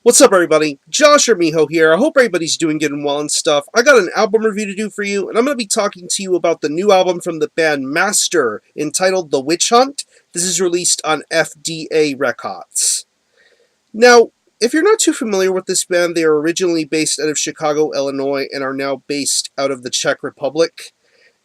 What's up, everybody? Josh or Miho here. I hope everybody's doing good and well and stuff. I got an album review to do for you, and I'm going to be talking to you about the new album from the band Master, entitled The Witchhunt. This is released on FDA Rekotz. Now, if you're not too familiar with this band, they are originally based out of Chicago, Illinois, and are now based out of the Czech Republic.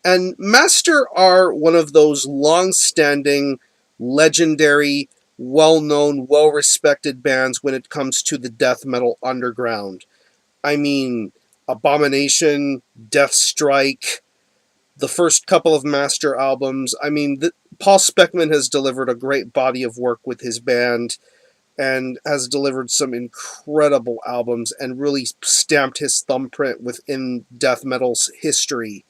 And Master are one of those long-standing, legendary, well-known, well-respected bands when it comes to the death metal underground. I mean, Abomination, Death Strike, the first couple of Master albums. I mean, Paul Speckmann has delivered a great body of work with his band and has delivered some incredible albums and really stamped his thumbprint within death metal's history.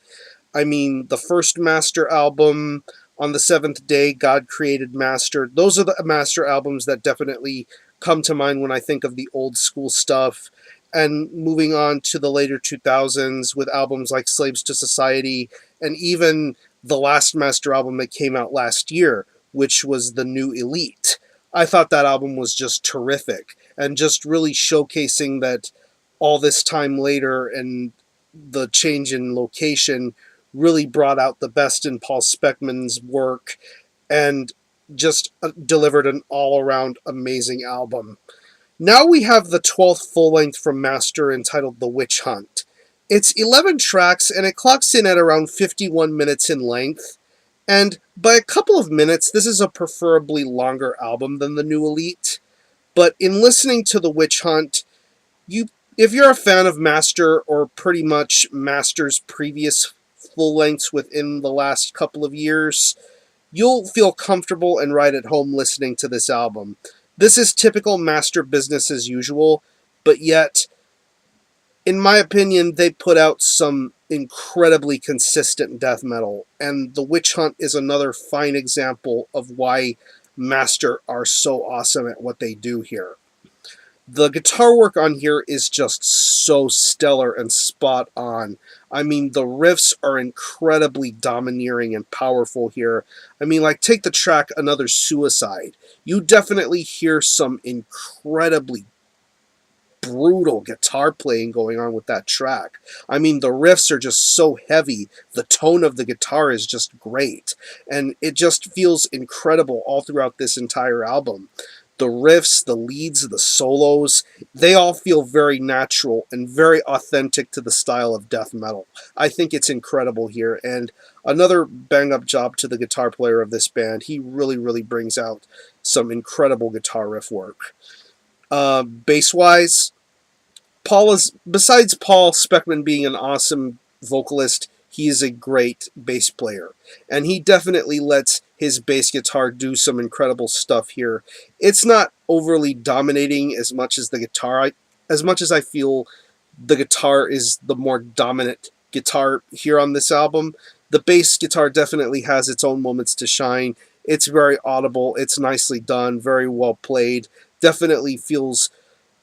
I mean, the first Master album, On the Seventh Day, God Created Master. Those are the Master albums that definitely come to mind when I think of the old school stuff. And moving on to the later 2000s with albums like Slaves to Society, and even the last Master album that came out last year, which was The New Elite. I thought that album was just terrific, and just really showcasing that all this time later and the change in location really brought out the best in Paul Speckmann's work and just delivered an all-around amazing album. Now we have the 12th full-length from Master entitled The Witchhunt. It's 11 tracks and it clocks in at around 51 minutes in length. And by a couple of minutes, this is a preferably longer album than The New Elite. But in listening to The Witchhunt, if you're a fan of Master or pretty much Master's previous full lengths within the last couple of years, you'll feel comfortable and right at home listening to this album. This is typical Master business as usual, but yet, in my opinion, they put out some incredibly consistent death metal, and The Witchhunt is another fine example of why Master are so awesome at what they do here. The guitar work on here is just so stellar and spot on. I mean, the riffs are incredibly domineering and powerful here. I mean, like, take the track Another Suicide. You definitely hear some incredibly brutal guitar playing going on with that track. I mean, the riffs are just so heavy. The tone of the guitar is just great. And it just feels incredible all throughout this entire album. The riffs, the leads, the solos, they all feel very natural and very authentic to the style of death metal. I think it's incredible here, and another bang-up job to the guitar player of this band. He really, really brings out some incredible guitar riff work. Bass-wise, besides Paul Speckmann being an awesome vocalist, he is a great bass player, and he definitely lets his bass guitar do some incredible stuff here. It's not overly dominating as much as the guitar. As much as I feel the guitar is the more dominant guitar here on this album, the bass guitar definitely has its own moments to shine. It's very audible. It's nicely done. Very well played. Definitely feels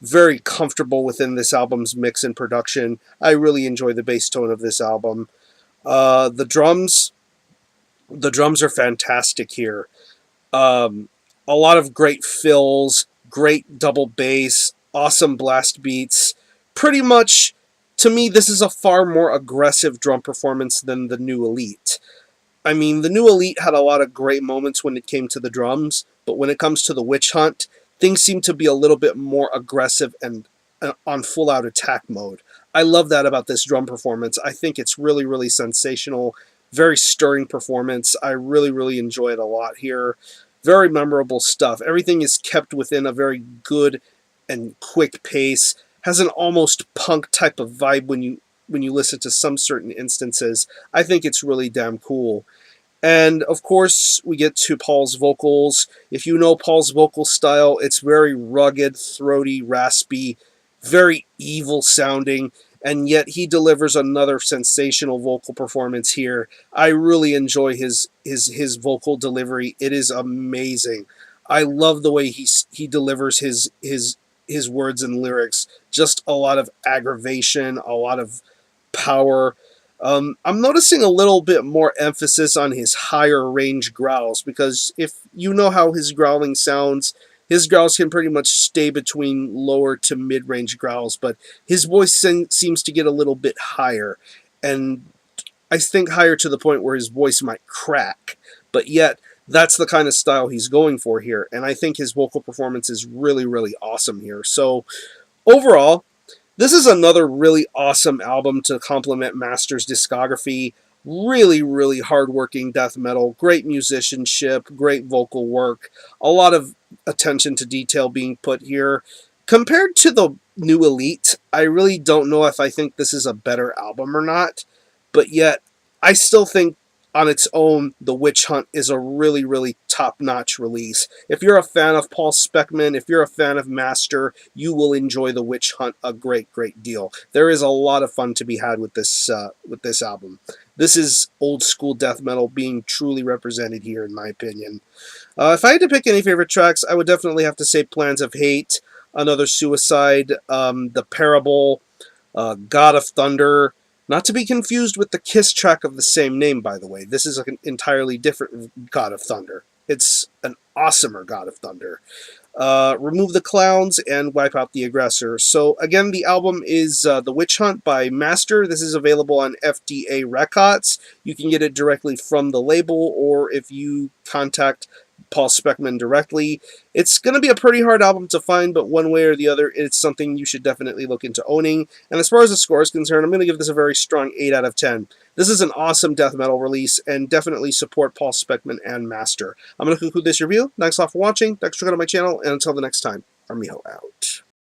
very comfortable within this album's mix and production. I really enjoy the bass tone of this album. The drums are fantastic here. A lot of great fills, great double bass, awesome blast beats. Pretty much, to me, this is a far more aggressive drum performance than The New Elite. I mean, The New Elite had a lot of great moments when it came to the drums, but when it comes to The Witchhunt, things seem to be a little bit more aggressive and on full-out attack mode. I love that about this drum performance. I think it's really, really sensational. Very stirring performance. I really, really enjoy it a lot here. Very memorable stuff. Everything is kept within a very good and quick pace. Has an almost punk type of vibe when you listen to some certain instances. I think it's really damn cool. And, of course, we get to Paul's vocals. If you know Paul's vocal style, it's very rugged, throaty, raspy, very evil sounding, and yet he delivers another sensational vocal performance here. I really enjoy his vocal delivery. It is amazing. I love the way he delivers his words and lyrics. Just a lot of aggravation, a lot of power. I'm noticing a little bit more emphasis on his higher range growls, because if you know how his growling sounds, His growls can pretty much stay between lower to mid-range growls, but his voice seems to get a little bit higher, and I think higher to the point where his voice might crack, but yet that's the kind of style he's going for here, and I think his vocal performance is really, really awesome here. So overall, this is another really awesome album to complement Master's discography. Really, really hardworking death metal, great musicianship, great vocal work, a lot of attention to detail being put here. Compared to the new Elite, I really don't know if I think this is a better album or not, but yet I still think on its own, The Witchhunt is a really, really top-notch release. If you're a fan of Paul Speckmann, if you're a fan of Master, you will enjoy The Witchhunt a great, great deal. There is a lot of fun to be had with this album. This is old school death metal being truly represented here, in my opinion. If I had to pick any favorite tracks, I would definitely have to say Plans of Hate, Another Suicide, The Parable, God of Thunder. Not to be confused with the Kiss track of the same name, by the way. This is an entirely different God of Thunder. It's an awesomer God of Thunder. Remove the Clowns, and Wipe Out the Aggressor. So again, the album is The Witchhunt by Master. This is available on FDA Rekotz. You can get it directly from the label, or if you contact Paul Speckmann directly. It's going to be a pretty hard album to find, but one way or the other, it's something you should definitely look into owning. And as far as the score is concerned, I'm going to give this a very strong 8 out of 10. This is an awesome death metal release, and definitely support Paul Speckmann and Master. I'm going to conclude this review. Thanks a lot for watching. Thanks for checking out my channel, and until the next time, Miho out.